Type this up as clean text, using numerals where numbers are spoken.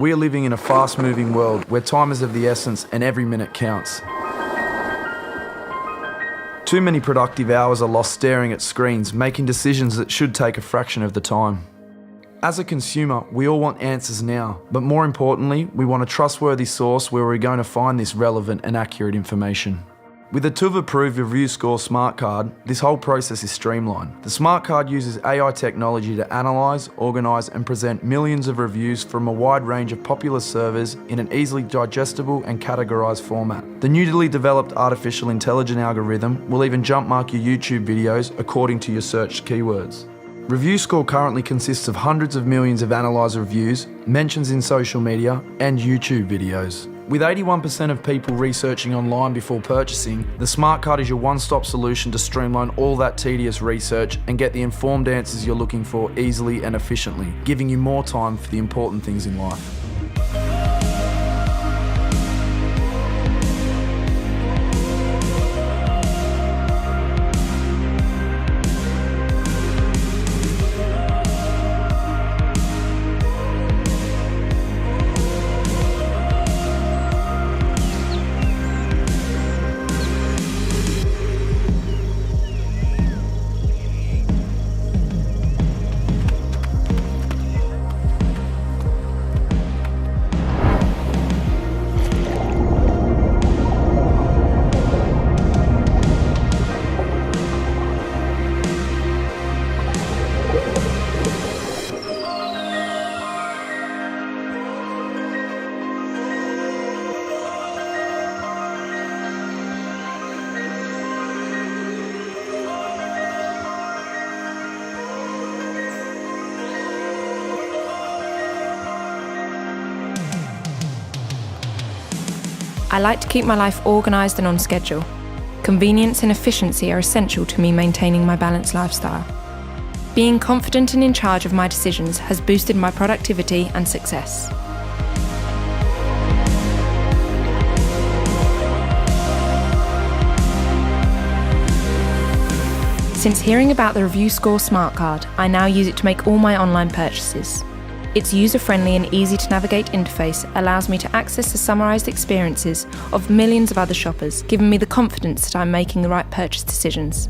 We are living in a fast-moving world where time is of the essence and every minute counts. Too many productive hours are lost staring at screens, making decisions that should take a fraction of the time. As a consumer, we all want answers now, but more importantly, we want a trustworthy source where we're going to find this relevant and accurate information. With the TÜV-approved ReviewScore smart card, this whole process is streamlined. The smart card uses AI technology to analyse, organise and present millions of reviews from a wide range of popular servers in an easily digestible and categorised format. The newly developed artificial intelligence algorithm will even jump mark your YouTube videos according to your searched keywords. ReviewScore currently consists of hundreds of millions of analysed reviews, mentions in social media and YouTube videos. With 81% of people researching online before purchasing, the smart card is your one-stop solution to streamline all that tedious research and get the informed answers you're looking for easily and efficiently, giving you more time for the important things in life. I like to keep my life organised and on schedule. Convenience and efficiency are essential to me maintaining my balanced lifestyle. Being confident and in charge of my decisions has boosted my productivity and success. Since hearing about the ReviewScore smart card, I now use it to make all my online purchases. Its user-friendly and easy-to-navigate interface allows me to access the summarised experiences of millions of other shoppers, giving me the confidence that I'm making the right purchase decisions.